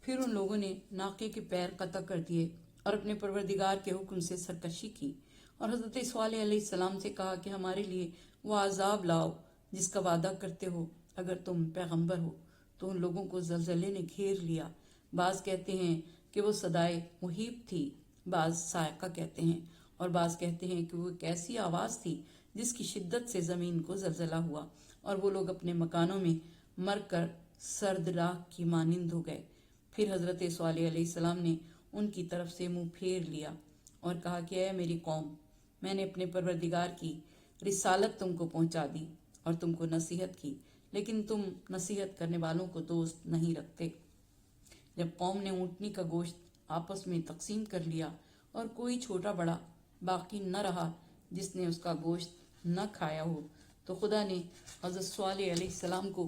پھر ان لوگوں نے ناقے کے پیر قطع کر دیے اور اپنے پروردگار کے حکم سے سرکشی کی، اور حضرت صالح علیہ السلام سے کہا کہ ہمارے لیے وہ عذاب لاؤ جس کا وعدہ کرتے ہو اگر تم پیغمبر ہو۔ تو ان لوگوں کو زلزلے نے گھیر لیا۔ بعض کہتے ہیں کہ وہ صدائے مہیب تھی، بعض صاعقہ کہتے ہیں، اور بعض کہتے ہیں کہ وہ ایک ایسی آواز تھی جس کی شدت سے زمین کو زلزلہ ہوا اور وہ لوگ اپنے مکانوں میں مر کر سرد راکھ کی مانند ہو گئے۔ پھر حضرت صالح علیہ السلام نے ان کی طرف سے منہ پھیر لیا اور کہا کہ اے میری قوم، میں نے اپنے پروردگار کی رسالت تم کو پہنچا دی اور تم کو نصیحت کی، لیکن تم نصیحت کرنے والوں کو دوست نہیں رکھتے۔ جب قوم نے اونٹنی کا گوشت آپس میں تقسیم کر لیا اور کوئی چھوٹا بڑا باقی نہ رہا جس نے اس کا گوشت نہ کھایا ہو، تو خدا نے حضرت صالح علیہ السلام کو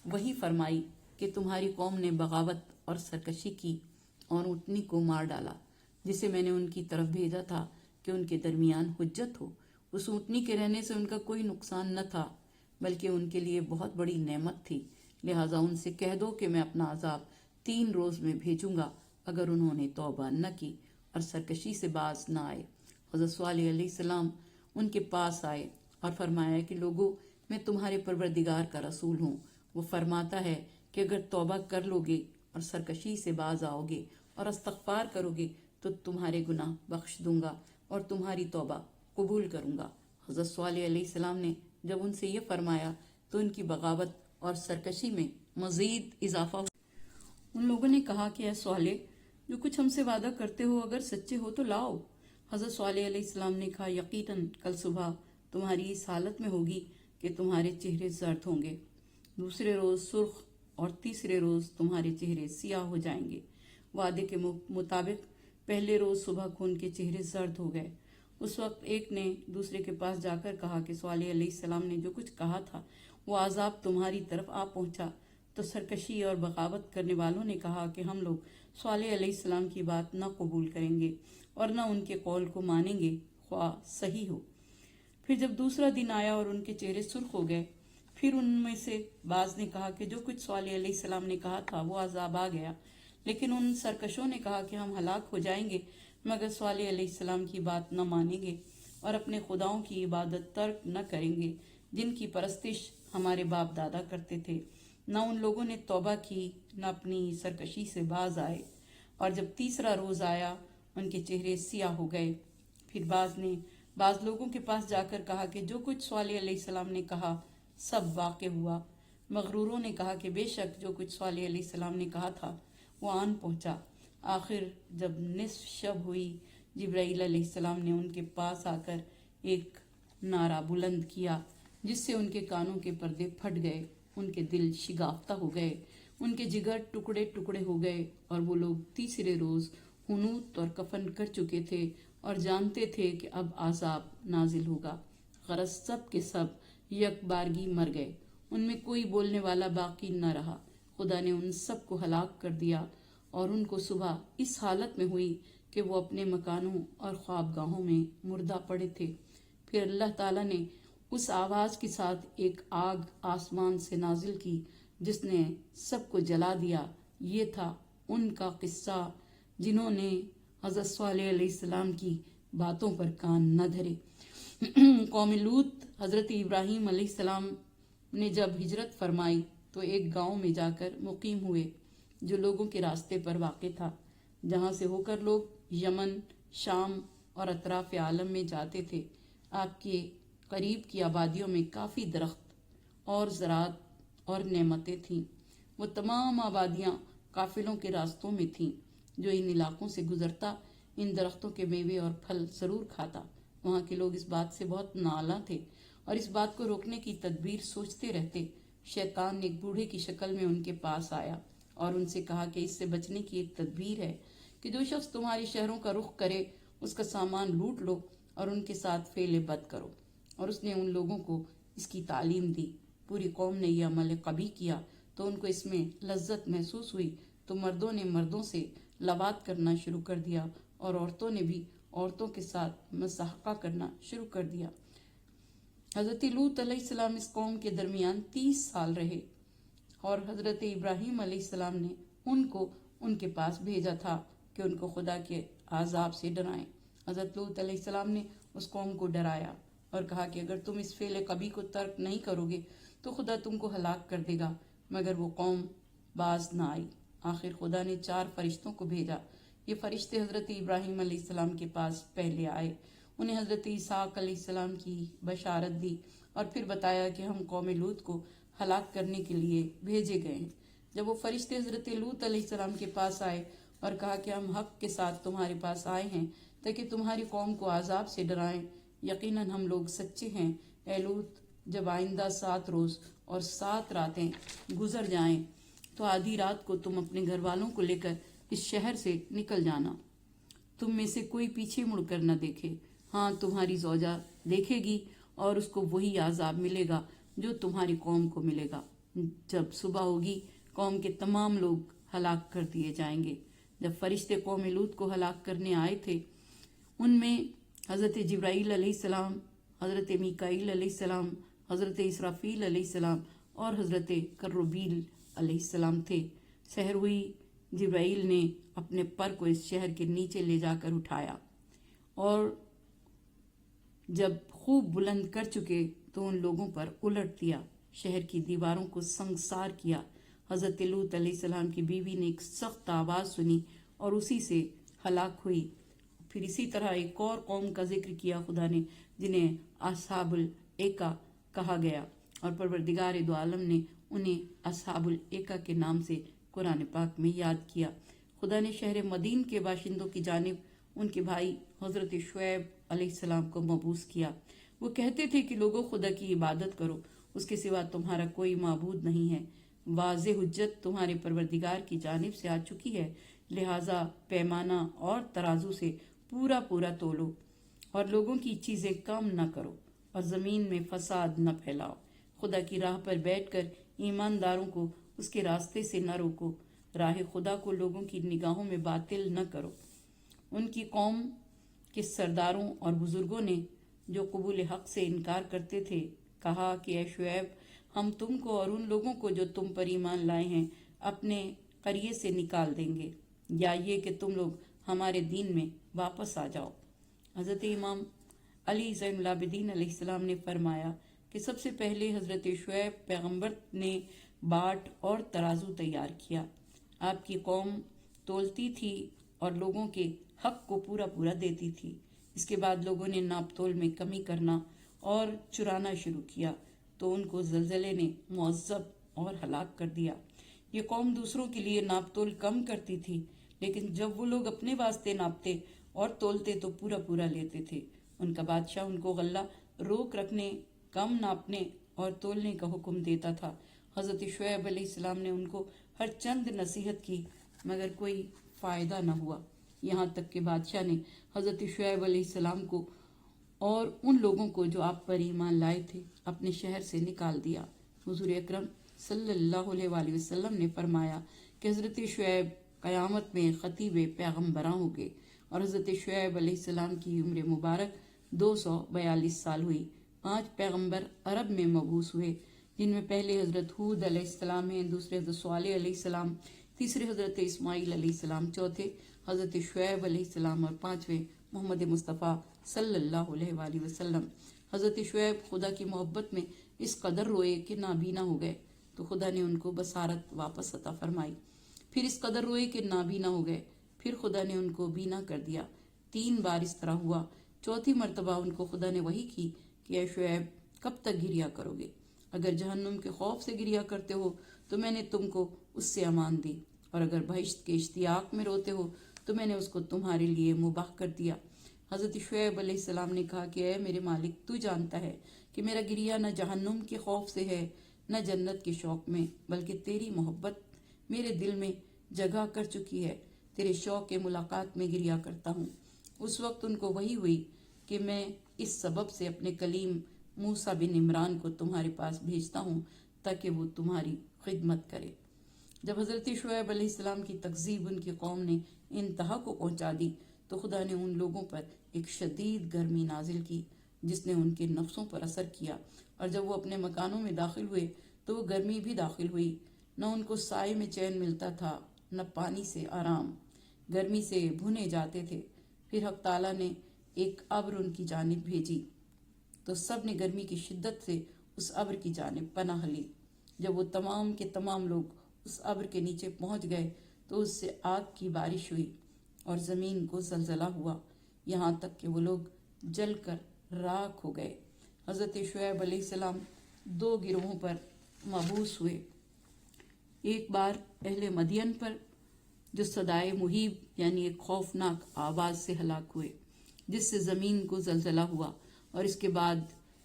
وہی فرمائی کہ تمہاری قوم نے بغاوت اور سرکشی کی اور اونٹنی کو مار ڈالا جسے میں نے ان کی طرف بھیجا تھا کہ ان کے درمیان حجت ہو۔ اس اونٹنی کے رہنے سے ان کا کوئی نقصان نہ تھا بلکہ ان کے لیے بہت بڑی نعمت تھی، لہٰذا ان سے کہہ دو کہ میں اپنا عذاب 3 روز میں بھیجوں گا اگر انہوں نے توبہ نہ کی اور سرکشی سے باز نہ آئے۔ حضرت صالح علیہ السلام ان کے پاس آئے اور فرمایا کہ لوگو، میں تمہارے پروردگار کا رسول ہوں۔ وہ فرماتا ہے کہ اگر توبہ کر لو گے اور سرکشی سے باز آؤ گے اور استغفار کرو گے تو تمہارے گناہ بخش دوں گا اور تمہاری توبہ قبول کروں گا۔ حضرت صالح علیہ السلام نے جب ان سے یہ فرمایا تو ان کی بغاوت اور سرکشی میں مزید اضافہ ہوا۔ ان لوگوں نے کہا کہ اے صالح، جو کچھ ہم سے وعدہ کرتے ہو اگر سچے ہو تو لاؤ۔ حضرت صالح علیہ السلام نے کہا یقیناً کل صبح تمہاری اس حالت میں ہوگی کہ تمہارے چہرے زرد ہوں گے، دوسرے روز سرخ اور تیسرے روز تمہارے چہرے سیاہ ہو جائیں گے۔ وعدے کے مطابق پہلے روز صبح کو ان کے چہرے زرد ہو گئے۔ اس وقت ایک نے دوسرے کے پاس جا کر کہا کہ صالح علیہ السلام نے جو کچھ کہا تھا وہ عذاب تمہاری طرف آ پہنچا۔ تو سرکشی اور بغاوت کرنے والوں نے کہا کہ ہم لوگ صالح علیہ السلام کی بات نہ قبول کریں گے اور نہ ان کے قول کو مانیں گے خواہ صحیح ہو۔ پھر جب دوسرا دن آیا اور ان کے چہرے سرخ ہو گئے، پھر ان میں سے بعض نے کہا کہ جو کچھ صالح علیہ السلام نے کہا تھا وہ عذاب آ گیا، لیکن ان سرکشوں نے کہا کہ ہم ہلاک ہو جائیں گے مگر صالح علیہ السلام کی بات نہ مانیں گے اور اپنے خداؤں کی عبادت ترک نہ کریں گے جن کی پرستش ہمارے باپ دادا کرتے تھے۔ نہ ان لوگوں نے توبہ کی نہ اپنی سرکشی سے باز آئے، اور جب تیسرا روز آیا ان کے چہرے سیاہ ہو گئے۔ پھر بعض نے بعض لوگوں کے پاس جا کر کہا کہ جو کچھ صالح علیہ السلام نے کہا سب واقع ہوا۔ مغروروں نے کہا کہ بے شک جو کچھ صالح علیہ السلام نے کہا تھا وہ آن پہنچا۔ آخر جب نصف شب ہوئی، جبرائیل علیہ السلام نے ان کے پاس آ کر ایک نعرہ بلند کیا جس سے ان کے کانوں کے پردے پھٹ گئے، ان کے دل شگافتہ ہو گئے، ان کے جگر ٹکڑے ٹکڑے ہو گئے، اور وہ لوگ تیسرے روز حنوط اور کفن کر چکے تھے اور جانتے تھے کہ اب عذاب نازل ہوگا۔ غرض سب کے سب یک بارگی مر گئے، ان میں کوئی بولنے والا باقی نہ رہا۔ خدا نے ان سب کو ہلاک کر دیا اور ان کو صبح اس حالت میں ہوئی کہ وہ اپنے مکانوں اور خوابگاہوں میں مردہ پڑے تھے۔ پھر اللہ تعالیٰ نے اس آواز کے ساتھ ایک آگ آسمان سے نازل کی جس نے سب کو جلا دیا۔ یہ تھا ان کا قصہ جنہوں نے حضرت صالح علیہ السلام کی باتوں پر کان نہ دھرے۔ قوم لوط حضرت ابراہیم علیہ السلام نے جب ہجرت فرمائی تو ایک گاؤں میں جا کر مقیم ہوئے جو لوگوں کے راستے پر واقع تھا، جہاں سے ہو کر لوگ یمن، شام اور اطراف عالم میں جاتے تھے۔ آپ کے قریب کی آبادیوں میں کافی درخت اور زراعت اور نعمتیں تھیں۔ وہ تمام آبادیاں قافلوں کے راستوں میں تھیں۔ جو ان علاقوں سے گزرتا ان درختوں کے میوے اور پھل ضرور کھاتا۔ وہاں کے لوگ اس بات سے بہت نالاں تھے اور اس بات کو روکنے کی تدبیر سوچتے رہتے۔ شیطان ایک بوڑھے کی شکل میں ان کے پاس آیا اور ان سے کہا کہ اس سے بچنے کی ایک تدبیر ہے کہ جو شخص تمہاری شہروں کا رخ کرے اس کا سامان لوٹ لو اور ان کے ساتھ فعل بد کرو۔ اور اس نے ان لوگوں کو اس کی تعلیم دی۔ پوری قوم نے یہ عمل قبیح کیا تو ان کو اس میں لذت محسوس ہوئی، تو مردوں نے مردوں سے لواط کرنا شروع کر دیا اور عورتوں نے بھی عورتوں کے ساتھ مصاحقہ کرنا شروع کر دیا۔ حضرت لوط علیہ السلام اس قوم کے درمیان 30 سال رہے اور حضرت ابراہیم علیہ السلام نے ان کو ان کے پاس بھیجا تھا کہ ان کو خدا کے عذاب سے ڈرائیں۔ حضرت لوط علیہ السلام نے اس قوم کو ڈرایا اور کہا کہ اگر تم اس فعل کبھی کو ترک نہیں کرو گے تو خدا تم کو ہلاک کر دے گا، مگر وہ قوم باز نہ آئی۔ آخر خدا نے 4 فرشتوں کو بھیجا۔ یہ فرشتے حضرت ابراہیم علیہ السلام کے پاس پہلے آئے، انہیں حضرت اسحاق علیہ السلام کی بشارت دی اور پھر بتایا کہ ہم قوم لوط کو ہلاک کرنے کے لیے بھیجے گئے ہیں۔ جب وہ فرشتے حضرت لوط علیہ السلام کے پاس آئے اور کہا کہ ہم حق کے ساتھ تمہارے پاس آئے ہیں تاکہ تمہاری قوم کو عذاب سے ڈرائیں، یقیناً ہم لوگ سچے ہیں۔ اے لوط، جب آئندہ 7 روز اور 7 راتیں گزر جائیں تو آدھی رات کو تم اپنے گھر والوں کو لے کر اس شہر سے نکل جانا۔ تم میں سے کوئی پیچھے مڑ کر نہ دیکھے۔ ہاں، تمہاری زوجہ دیکھے گی اور اس کو وہی عذاب ملے گا جو تمہاری قوم کو ملے گا۔ جب صبح ہوگی قوم کے تمام لوگ ہلاک کر دیے جائیں گے۔ جب فرشتے قوم لوط کو ہلاک کرنے آئے تھے، ان میں حضرت جبرائیل علیہ السلام، حضرت میکائیل علیہ السلام، حضرت اسرافیل علیہ السلام اور حضرت کربیل علیہ السلام تھے۔ سحر ہوئی، جبرائیل نے اپنے پر کو اس شہر کے نیچے لے جا کر اٹھایا اور جب خوب بلند کر چکے تو ان لوگوں پر الٹ دیا، شہر کی دیواروں کو سنگسار کیا۔ حضرت لوط علیہ السلام کی بیوی نے ایک سخت آواز سنی اور اسی سے ہلاک ہوئی۔ پھر اسی طرح ایک اور قوم کا ذکر کیا خدا نے جنہیں اصحاب الایکا کہا گیا، اور پروردگار دو عالم نے انہیں اصحاب الایکا کے نام سے قرآن پاک میں یاد کیا۔ خدا نے شہر مدین کے باشندوں کی جانب ان کے بھائی حضرت شعیب علیہ السلام کو مبعوث کیا۔ وہ کہتے تھے کہ لوگوں، خدا کی عبادت کرو، اس کے سوا تمہارا کوئی معبود نہیں ہے۔ واضح حجت تمہارے پروردگار کی جانب سے آ چکی ہے، لہٰذا پیمانہ اور ترازو سے پورا پورا تولو اور لوگوں کی چیزیں کم نہ کرو اور زمین میں فساد نہ پھیلاؤ۔ خدا کی راہ پر بیٹھ کر ایمانداروں کو اس کے راستے سے نہ روکو، راہ خدا کو لوگوں کی نگاہوں میں باطل نہ کرو۔ ان کی قوم کے سرداروں اور بزرگوں نے جو قبول حق سے انکار کرتے تھے کہا کہ اے شعیب، ہم تم کو اور ان لوگوں کو جو تم پر ایمان لائے ہیں اپنے قریے سے نکال دیں گے، یا یہ کہ تم لوگ ہمارے دین میں واپس آ جاؤ۔ حضرت امام علی زین العابدین علیہ السلام نے فرمایا کہ سب سے پہلے حضرت شعیب پیغمبر نے باٹ اور ترازو تیار کیا۔ آپ کی قوم تولتی تھی اور لوگوں کے حق کو پورا پورا دیتی تھی۔ اس کے بعد لوگوں نے ناپ تول میں کمی کرنا اور چرانا شروع کیا تو ان کو زلزلے نے معذب اور ہلاک کر دیا۔ یہ قوم دوسروں کے لیے ناپ تول کم کرتی تھی، لیکن جب وہ لوگ اپنے واسطے ناپتے اور تولتے تو پورا پورا لیتے تھے۔ ان کا بادشاہ ان کو غلہ روک رکھنے، کم ناپنے اور تولنے کا حکم دیتا تھا۔ حضرت شعیب علیہ السلام نے ان کو ہر چند نصیحت کی مگر کوئی فائدہ نہ ہوا، یہاں تک کہ بادشاہ نے حضرت شعیب علیہ السلام کو اور ان لوگوں کو جو آپ پر ایمان لائے تھے اپنے شہر سے نکال دیا۔ حضور اکرم صلی اللہ علیہ وآلہ وسلم نے فرمایا کہ حضرت شعیب قیامت میں خطیب پیغمبراں ہو گئے، اور حضرت شعیب علیہ السلام کی عمر مبارک 242 سال ہوئی۔ 5 پیغمبر عرب میں مبعوث ہوئے، جن میں پہلے حضرت ہود علیہ السلام ہیں، دوسرے حضرت صالح علیہ السلام، تیسرے حضرت اسماعیل علیہ السلام، چوتھے حضرت شعیب علیہ السلام اور 5ویں محمد مصطفیٰ صلی اللہ علیہ وآلہ وسلم۔ حضرت شعیب خدا کی محبت میں اس قدر روئے کہ نابینا ہو گئے تو خدا نے ان کو بصارت واپس عطا فرمائی۔ پھر اس قدر روئے کہ نابینا ہو گئے، پھر خدا نے ان کو بینا کر دیا۔ 3 بار اس طرح ہوا۔ چوتھی مرتبہ ان کو خدا نے وحی کی کہ اے شعیب، کب تک گریا کرو گے؟ اگر جہنم کے خوف سے گریا کرتے ہو تو میں نے تم کو اس سے امان دی، اور اگر بہشت کے اشتیاق میں روتے ہو تو میں نے اس کو تمہارے لیے مباح کر دیا۔ حضرت شعیب علیہ السلام نے کہا کہ اے میرے مالک، تو جانتا ہے کہ میرا گریا نہ جہنم کے خوف سے ہے نہ جنت کے شوق میں، بلکہ تیری محبت میرے دل میں جگہ کر چکی ہے۔ تیرے شوق ملاقات میں گریا کرتا ہوں۔ اس وقت ان کو وحی ہوئی کہ میں اس سبب سے اپنے کلیم موسیٰ بن عمران کو تمہارے پاس بھیجتا ہوں تاکہ وہ تمہاری خدمت کرے۔ جب حضرت شعیب علیہ السلام کی تکذیب ان کی قوم نے انتہا کو پہنچا دی تو خدا نے ان لوگوں پر ایک شدید گرمی نازل کی جس نے ان کے نفسوں پر اثر کیا، اور جب وہ اپنے مکانوں میں داخل ہوئے تو وہ گرمی بھی داخل ہوئی۔ نہ ان کو سائے میں چین ملتا تھا نہ پانی سے آرام، گرمی سے بھونے جاتے تھے۔ پھر حق تعالیٰ نے ایک ابر ان کی جانب بھیجی تو سب نے گرمی کی شدت سے اس ابر کی جانب پناہ لی۔ جب وہ تمام کے تمام لوگ اس ابر کے نیچے پہنچ گئے تو اس سے آگ کی بارش ہوئی اور زمین کو زلزلہ ہوا، یہاں تک کہ وہ لوگ جل کر راکھ ہو گئے۔ حضرت شعیب علیہ السلام 2 گروہوں پر مبعوث ہوئے۔ ایک بار اہل مدین پر جو صدائے مہیب یعنی ایک خوفناک آواز سے ہلاک ہوئے جس سے زمین کو زلزلہ ہوا، اور اس کے بعد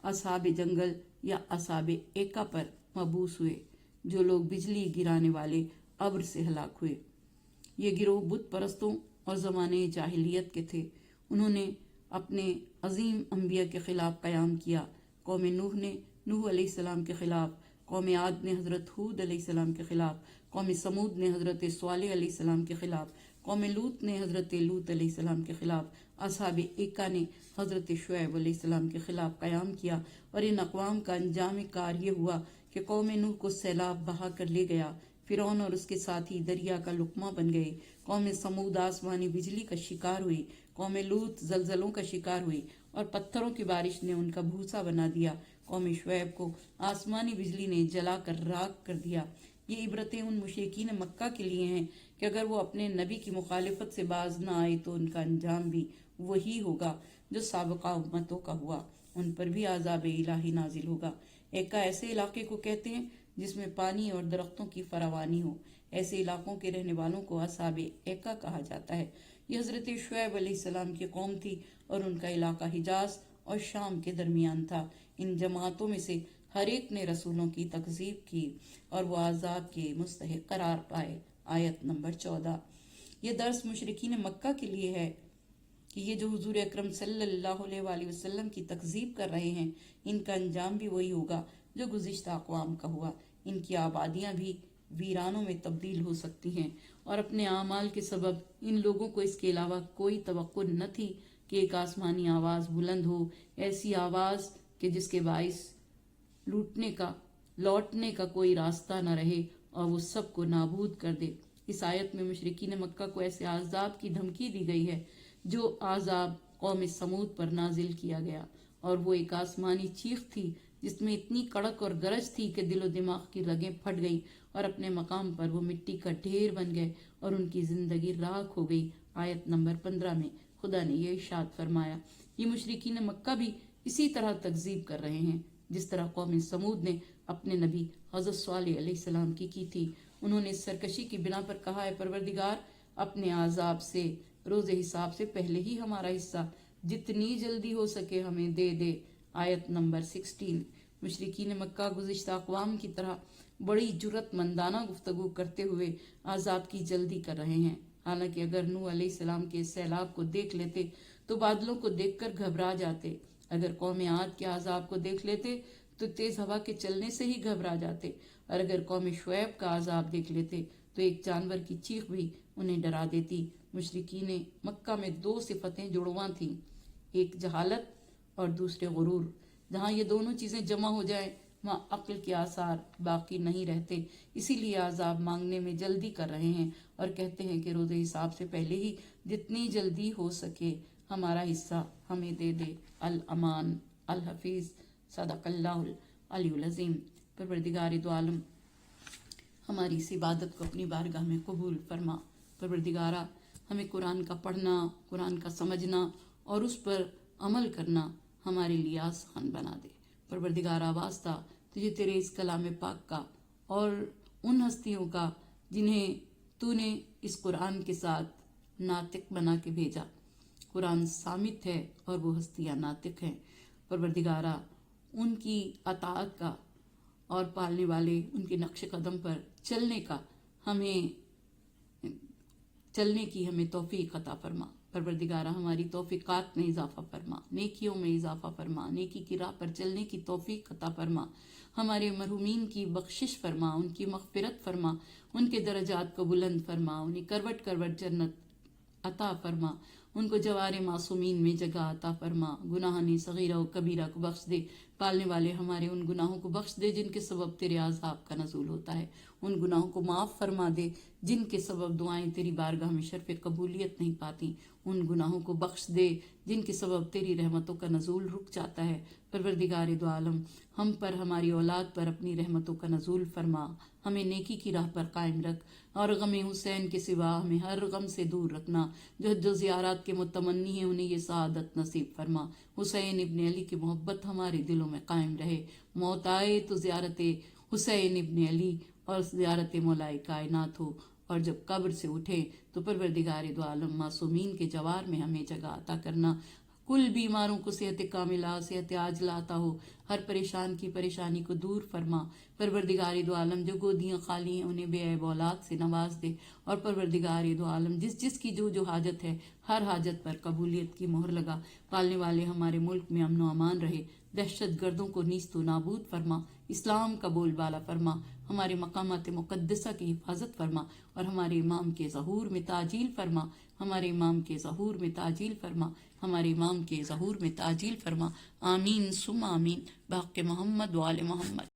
اصحاب جنگل یا اصحاب ایکا پر مبعوث ہوئے جو لوگ بجلی گرانے والے ابر سے ہلاک ہوئے۔ یہ گروہ بت پرستوں اور زمانے جاہلیت کے تھے۔ انہوں نے اپنے عظیم انبیاء کے خلاف قیام کیا۔ قوم نوح نے نوح علیہ السلام کے خلاف، قوم عاد نے حضرت ہود علیہ السلام کے خلاف، قوم سمود نے حضرت صالح علیہ السلام کے خلاف، قوم لوط نے حضرت لوط علیہ السلام کے خلاف، اصحاب ایکا نے حضرت شعیب علیہ السلام کے خلاف قیام کیا، اور ان اقوام کا انجام کار یہ ہوا کہ قوم نوح کو سیلاب بہا کر لے گیا، فرعون اور اس کے ساتھی دریا کا لقمہ بن گئے، قوم سمود آسمانی بجلی کا شکار ہوئی، قوم لوط زلزلوں کا شکار ہوئی اور پتھروں کی بارش نے ان کا بھوسا بنا دیا، قوم شعیب کو آسمانی بجلی نے جلا کر راکھ کر دیا۔ یہ عبرتیں ان مشرکین مکہ کے لیے ہیں کہ اگر وہ اپنے نبی کی مخالفت سے باز نہ آئے تو ان کا انجام بھی وہی ہوگا جو سابقہ امتوں کا ہوا، ان پر بھی عذاب الہی نازل ہوگا۔ ایکا ایسے علاقے کو کہتے ہیں جس میں پانی اور درختوں کی فراوانی ہو۔ ایسے علاقوں کے رہنے والوں کو اصحاب ایکا کہا جاتا ہے۔ یہ حضرت شعیب علیہ السلام کی قوم تھی اور ان کا علاقہ حجاز اور شام کے درمیان تھا۔ ان جماعتوں میں سے ہر ایک نے رسولوں کی تکذیب کی اور وہ عذاب کے مستحق قرار پائے۔ آیت نمبر 14۔ یہ درس مشرکین مکہ کے لیے ہے کہ یہ جو حضور اکرم صلی اللہ علیہ وآلہ وسلم کی تکذیب کر رہے ہیں، ان کا انجام بھی وہی ہوگا جو گزشتہ اقوام کا ہوا۔ ان کی آبادیاں بھی ویرانوں میں تبدیل ہو سکتی ہیں، اور اپنے اعمال کے سبب ان لوگوں کو اس کے علاوہ کوئی توقع نہ تھی کہ ایک آسمانی آواز بلند ہو، ایسی آواز کہ جس کے باعث لوٹنے کا کوئی راستہ نہ رہے اور وہ سب کو نابود کر دے۔ اس آیت میں مشرکین مکہ کو ایسے عذاب کی دھمکی دی گئی ہے جو عذاب قوم سمود پر نازل کیا گیا، اور وہ ایک آسمانی چیخ تھی جس میں اتنی کڑک اور گرج تھی کہ دل و دماغ کی رگیں پھٹ گئیں، اور اپنے مقام پر وہ مٹی کا ڈھیر بن گئے اور ان کی زندگی راکھ ہو گئی۔ آیت نمبر 15 میں خدا نے یہ ارشاد فرمایا، یہ مشرکین مکہ بھی اسی طرح تکذیب کر رہے ہیں جس طرح قوم سمود نے اپنے نبی حضرت صالح علیہ السلام کی تھی۔ انہوں نے اس سرکشی کی بنا پر کہا ہے پروردگار اپنے عذاب سے روز حساب سے پہلے ہی ہمارا حصہ جتنی جلدی ہو سکے ہمیں دے دے۔ آیت نمبر 16۔ مشرکین مکہ گزشتہ اقوام کی طرح بڑی جرأت مندانہ گفتگو کرتے ہوئے عذاب کی جلدی کر رہے ہیں، حالانکہ اگر نوح علیہ السلام کے سیلاب کو دیکھ لیتے تو بادلوں کو دیکھ کر گھبرا جاتے، اگر قوم عاد کے عذاب کو دیکھ لیتے تو تیز ہوا کے چلنے سے ہی گھبرا جاتے، اور اگر قوم شعیب کا عذاب دیکھ لیتے تو ایک جانور کی چیخ بھی انہیں ڈرا دیتی۔ مشرکین مکہ میں 2 صفتیں جڑواں تھیں، ایک جہالت اور دوسرے غرور۔ جہاں یہ دونوں چیزیں جمع ہو جائیں وہاں عقل کے آثار باقی نہیں رہتے، اسی لیے عذاب مانگنے میں جلدی کر رہے ہیں اور کہتے ہیں کہ روز حساب سے پہلے ہی جتنی جلدی ہو سکے ہمارا حصہ ہمیں دے دے۔ الامان الحفیظ صدق اللہ العلی العظیم۔ پروردگار دو عالم ہماری اس عبادت کو اپنی بارگاہ میں قبول فرما۔ پروردگارہ ہمیں قرآن کا پڑھنا، قرآن کا سمجھنا اور اس پر عمل کرنا ہمارے لیے آسان بنا دے۔ پروردگارہ واسطہ تجھے تیرے اس کلام پاک کا اور ان ہستیوں کا جنہیں تو نے اس قرآن کے ساتھ ناطق بنا کے بھیجا۔ قرآن صامت ہے اور وہ ہستیاں ناطق ہیں۔ پروردگارہ ان کی اطاعت کا اور پالنے والے ان کے نقش قدم پر چلنے کی ہمیں توفیق عطا فرما۔ پروردگارہ ہماری توفیقات میں اضافہ فرما، نیکیوں میں اضافہ فرما، نیکی کی راہ پر چلنے کی توفیق عطا فرما، ہمارے مرحومین کی بخشش فرما، ان کی مغفرت فرما، ان کے درجات کو بلند فرما، انہیں کروٹ کروٹ جنت عطا فرما، ان کو جوار معصومین میں جگہ عطا فرما، گناہانی صغیرہ و کبیرہ کو بخش دے، پالنے والے ہمارے ان گناہوں کو بخش دے جن کے سبب تیرے عذاب کا نزول ہوتا ہے، ان گناہوں کو معاف فرما دے جن کے سبب دعائیں تیری بارگاہ میں شرف قبولیت نہیں پاتی، ان گناہوں کو بخش دے جن کے سبب تیری رحمتوں کا نزول رک جاتا ہے۔ پروردگار دو عالم، ہم پر، ہماری اولاد پر اپنی رحمتوں کا نزول فرما، ہمیں نیکی کی راہ پر قائم رکھ، اور غم حسین کے سوا ہمیں ہر غم سے دور رکھنا، جو زیارات کے متمنی ہیں انہیں یہ سعادت نصیب فرما۔ حسین ابن علی کی محبت ہمارے دلوں میں قائم رہے، موت آئے تو زیارت حسین ابن علی اور زیارت مولا کائنات ہو، اور جب قبر سے اٹھے تو پروردگار دو عالم معصومین کے جوار میں ہمیں جگہ عطا کرنا، کل بیماروں کو صحت کاملہ، صحت عاجلہ عطا ہو، ہر پریشان کی پریشانی کو دور فرما۔ پروردگار دو عالم، جو گودیاں خالی ہیں انہیں بے عیب اولاد سے نواز دے، اور پروردگار دو عالم، جس جس کی جو حاجت ہے ہر حاجت پر قبولیت کی مہر لگا۔ پالنے والے ہمارے ملک میں امن و امان رہے، دہشت گردوں کو نیست و نابود فرما، اسلام کا بول بالا فرما، ہمارے مقامات مقدسہ کی حفاظت فرما، اور ہمارے امام کے ظہور میں تعجیل فرما، ہمارے امام کے ظہور میں تعجیل فرما، ہمارے امام کے ظہور میں تعجیل فرما۔ آمین ثم آمین، بحق محمد وآل محمد۔